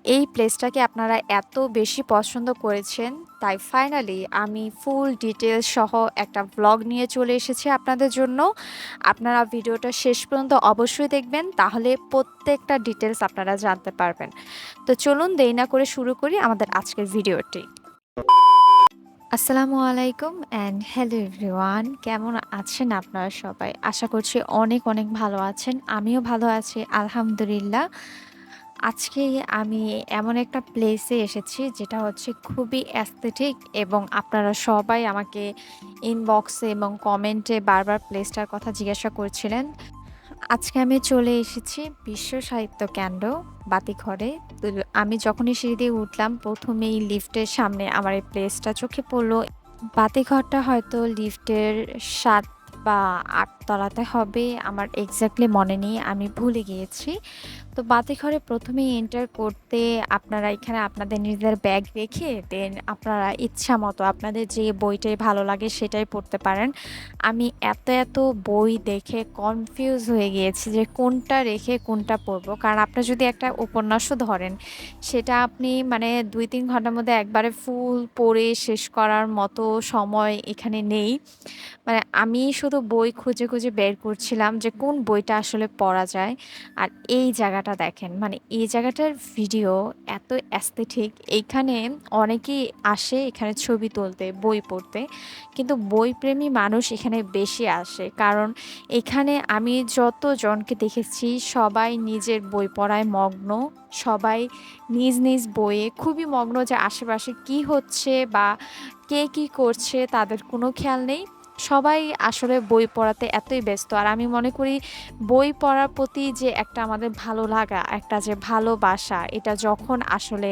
এই প্লেসটাকে আপনারা এত বেশি পছন্দ করেছেন, তাই ফাইনালি আমি ফুল ডিটেইলস সহ একটা ভ্লগ নিয়ে চলে এসেছি আপনাদের জন্য। আপনারা ভিডিওটা শেষ পর্যন্ত অবশ্যই দেখবেন, তাহলে প্রত্যেকটা ডিটেইলস আপনারা জানতে পারবেন। তো চলুন দেরি না করে শুরু করি আমাদের আজকের ভিডিওটি। আসসালামু আলাইকুম অ্যান্ড হ্যালো এভরিওয়ান, কেমন আছেন আপনারা সবাই? আশা করছি অনেক অনেক ভালো আছেন। আমিও ভালো আছি আলহামদুলিল্লাহ। আজকে আমি এমন একটা প্লেসে এসেছি যেটা হচ্ছে খুবই অ্যাস্থেটিক, এবং আপনারা সবাই আমাকে ইনবক্সে এবং কমেন্টে বারবার প্লেসটার কথা জিজ্ঞাসা করছিলেন। আজকে আমি চলে এসেছি বিশ্ব সাহিত্য কেন্দ্র বাতিঘরে। তো আমি যখনই সিঁড়ি দিয়ে উঠলাম, প্রথমেই লিফটের সামনে আমার এই প্লেসটা চোখে পড়লো। বাতিঘরটা হয়তো লিফটের ৭ বা ৮ তলাতে হবে, আমার এক্স্যাক্টলি মনে নেই, আমি ভুলে গিয়েছি। তো বাতিঘরে প্রথমেই এন্টার করতে আপনারা এখানে আপনাদের নিজেদের ব্যাগ রেখে দেন আপনারা ইচ্ছা মতো আপনাদের যে বইটাই ভালো লাগে সেটাই পড়তে পারেন। আমি এত এত বই দেখে কনফিউজ হয়ে গিয়েছি যে কোনটা রেখে কোনটা পড়বো, কারণ আপনার যদি একটা উপন্যাসও ধরেন, সেটা আপনি মানে ২-৩ ঘন্টার মধ্যে একবারে ফুল পড়ে শেষ করার মতো সময় এখানে নেই। মানে আমি শুধু বই খুঁজে খুঁজে বের করছিলাম যে কোন বইটা আসলে পড়া যায়। আর এই জায়গাটা দেখেন, মানে এই জায়গাটার ভিডিও এত অ্যাস্থেটিক। এইখানে অনেকেই আসে এখানে ছবি তুলতে, বই পড়তে, কিন্তু বইপ্রেমী মানুষ এখানে বেশি আসে, কারণ এখানে আমি যতজনকে দেখেছি সবাই নিজের বই পড়ায় মগ্ন। সবাই নিজ নিজ বইয়ে খুবই মগ্ন, যে আশেপাশে কি হচ্ছে বা কে কি করছে তাদের কোনো খেয়াল নেই। সবাই আসলে বই পড়াতে এতই ব্যস্ত। আর আমি মনে করি বই পড়ার প্রতি যে একটা আমাদের ভালো লাগা, একটা যে ভালোবাসা, এটা যখন আসলে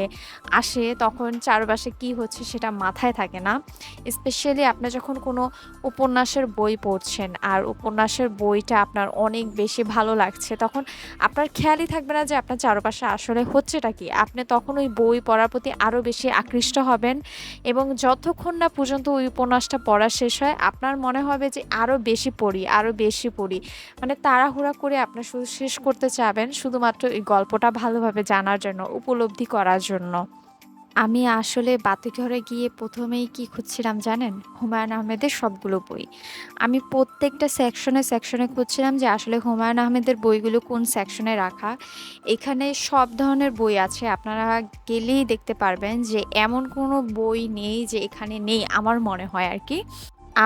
আসে তখন চারপাশে কি হচ্ছে সেটা মাথায় থাকে না। স্পেশালি আপনি যখন কোনো উপন্যাসের বই পড়ছেন আর উপন্যাসের বইটা আপনার অনেক বেশি ভালো লাগছে, তখন আপনার খেয়ালই থাকবে না যে আপনার চারপাশে আসলে হচ্ছেটা কি। আপনি তখন ওই বই পড়ার প্রতি আরও বেশি আকৃষ্ট হবেন, এবং যতক্ষণ না পর্যন্ত ওই উপন্যাসটা পড়া শেষ হয় আপনার মনে হবে যে আরও বেশি পড়ি, আরও বেশি পড়ি। মানে তাড়াহুড়া করে আপনি শুধু শেষ করতে চাবেন শুধুমাত্র এই গল্পটা ভালোভাবে জানার জন্য, উপলব্ধি করার জন্য। আমি আসলে বাতিঘরে গিয়ে প্রথমেই কি খুঁজছিলাম জানেন? হুমায়ূন আহমেদের সবগুলো বই। আমি প্রত্যেকটা সেকশনে সেকশনে খুঁজছিলাম যে আসলে হুমায়ূন আহমেদের বইগুলো কোন সেকশনে রাখা। এখানে সব ধরনের বই আছে, আপনারা গেলেই দেখতে পারবেন যে এমন কোনো বই নেই যে এখানে নেই, আমার মনে হয় আর কি।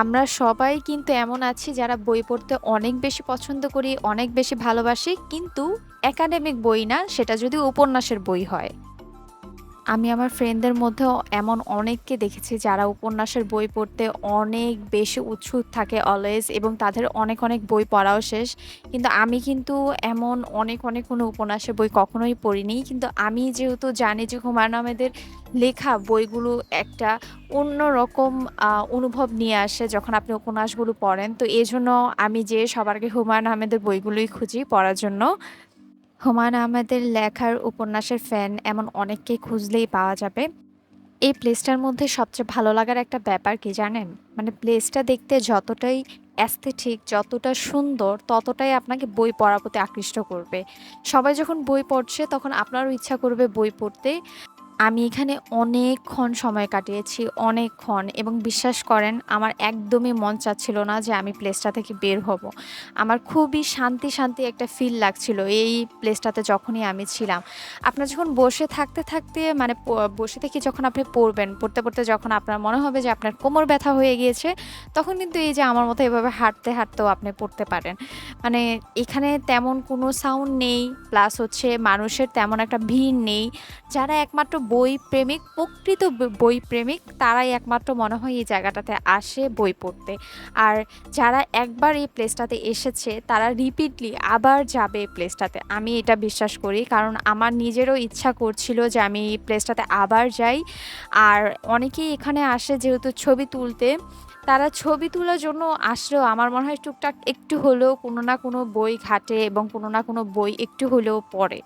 আমরা সবাই কিন্তু এমন আছি যারা বই পড়তে অনেক বেশি পছন্দ করি, অনেক বেশি ভালোবাসি, কিন্তু একাডেমিক বই না, সেটা যদি উপন্যাসের বই হয়। আমি আমার ফ্রেন্ডদের মধ্যেও এমন অনেককে দেখেছি যারা উপন্যাসের বই পড়তে অনেক বেশি উৎসুক থাকে অলওয়েজ, এবং তাদের অনেক অনেক বই পড়াও শেষ। কিন্তু আমি কিন্তু এমন অনেক অনেক কোনো উপন্যাসের বই কখনোই পড়িনি। কিন্তু আমি যেহেতু জানি যে হুমায়ূন আহমেদের লেখা বইগুলো একটা অন্যরকম অনুভব নিয়ে আসে যখন আপনি উপন্যাসগুলো পড়েন, তো এই জন্য আমি যে সবার আগে হুমায়ূন আহমেদের বইগুলোই খুঁজি পড়ার জন্য। হুমায়ূন আহমেদের লেখার উপন্যাসের ফ্যান এমন অনেককে খুঁজলেই পাওয়া যাবে। এই প্লেসটার মধ্যে সবচেয়ে ভালো লাগার একটা ব্যাপার কি জানেন? মানে প্লেসটা দেখতে যতটাই অ্যাস্থেটিক, যতটা সুন্দর, ততটাই আপনাকে বই পড়ার প্রতি আকৃষ্ট করবে। সবাই যখন বই পড়ছে তখন আপনারও ইচ্ছা করবে বই পড়তে। আমি এখানে অনেকক্ষণ সময় কাটিয়েছি, অনেকক্ষণ, এবং বিশ্বাস করেন আমার একদমই মন চাচ্ছিল না যে আমি প্লেসটা থেকে বের হব। আমার খুবই শান্তি শান্তি একটা ফিল লাগছিল এই প্লেসটাতে যখনই আমি ছিলাম। আপনার যখন বসে থাকতে থাকতে মানে বসে থেকে যখন আপনি পড়বেন, পড়তে পড়তে যখন আপনার মনে হবে যে আপনার কোমর ব্যথা হয়ে গিয়েছে, তখন কিন্তু এই যে আমার মতো এভাবে হাঁটতে হাঁটতেও আপনি পড়তে পারেন। মানে এখানে তেমন কোনো সাউন্ড নেই, প্লাস হচ্ছে মানুষের তেমন একটা ভিড় নেই। যারা একমাত্র বই প্রেমিক, প্রকৃত বই প্রেমিক, তারাই একমাত্র মনে হয় এই জায়গাটাতে আসে বই পড়তে। আর যারা একবার এই প্লেসটাতে এসেছে তারা রিপিটলি আবার যাবে এই প্লেসটাতে, আমি এটা বিশ্বাস করি, কারণ আমার নিজেরও ইচ্ছা করছিল যে আমি এই প্লেসটাতে আবার যাই। আর অনেকেই এখানে আসে যেহেতু ছবি তুলতে, তারা ছবি তোলার জন্য আসলেও আমার মনে হয় টুকটাক একটু হলেও কোনো না কোনো বই ঘাটে এবং কোনো না কোনো বই একটু হলেও পড়ে।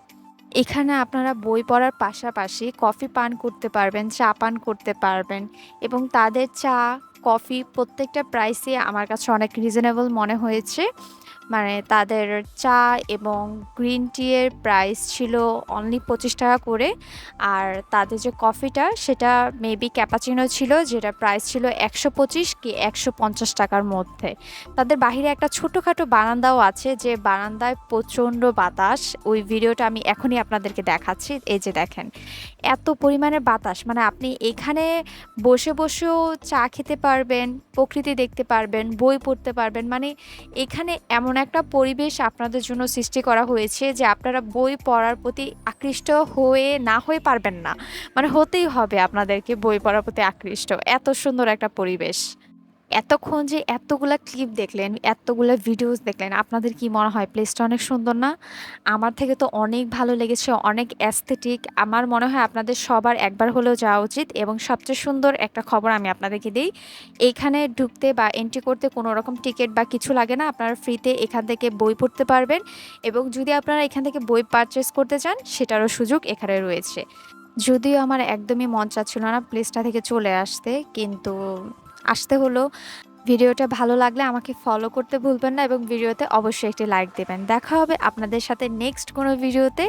এখানে আপনারা বই পড়ার পাশাপাশি কফি পান করতে পারবেন, চা পান করতে পারবেন, এবং তাদের চা, কফি প্রত্যেকটা প্রাইসই আমার কাছে অনেক রিজনেবল মনে হয়েছে। মানে তাদের চা এবং গ্রিন টি এর প্রাইস ছিল অনলি ৳25 করে। আর তাদের যে কফিটা সেটা মেবি ক্যাপাচিনো ছিল, যেটা প্রাইস ছিল ১২৫ কি ৳১৫০ মধ্যে। তাদের বাহিরে একটা ছোটখাটো বারান্দাও আছে, যে বারান্দায় প্রচণ্ড বাতাস। ওই ভিডিওটা আমি এখনই আপনাদেরকে দেখাচ্ছি। এই যে দেখেন, এত পরিমাণে বাতাস, মানে আপনি এখানে বসে বসেও চা খেতে পারবেন, প্রকৃতি দেখতে পারবেন, বই পড়তে পারবেন। মানে এখানে এমন একটা পরিবেশ আপনাদের জন্য সৃষ্টি করা হয়েছে যে আপনারা বই পড়ার প্রতি আকৃষ্ট হয়ে না হয়ে পারবেন না। মানে হতেই হবে আপনাদেরকে বই পড়ার প্রতি আকৃষ্ট। এত সুন্দর একটা পরিবেশ। এতক্ষণ যে এতগুলা ক্লিপ দেখলেন, এতগুলা ভিডিওস দেখলেন, আপনাদের কি মনে হয় প্লেসটা অনেক সুন্দর না? আমার থেকে তো অনেক ভালো লেগেছে, অনেক অ্যাস্থেটিক। আমার মনে হয় আপনাদের সবার একবার হলেও যাওয়া উচিত। এবং সবচেয়ে সুন্দর একটা খবর আমি আপনাদেরকে দেই, এইখানে ঢুকতে বা এন্ট্রি করতে কোনো রকম টিকিট বা কিছু লাগে না। আপনারা ফ্রিতে এখান থেকে বই পড়তে পারবেন, এবং যদি আপনারা এখান থেকে বই পারচেজ করতে চান সেটারও সুযোগ এখানে রয়েছে। যদিও আমার একদমই মন চাচ্ছিল না প্লেসটা থেকে চলে আসতে, কিন্তু আসতে হলো। ভিডিওটা ভালো লাগলে আমাকে ফলো করতে ভুলবেন না, এবং ভিডিওতে অবশ্যই একটি লাইক দেবেন। দেখা হবে আপনাদের সাথে নেক্সট কোনো ভিডিওতে।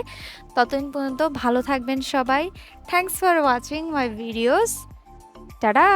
ততদিন পর্যন্ত ভালো থাকবেন সবাই। Thanks for watching my videos. Tata.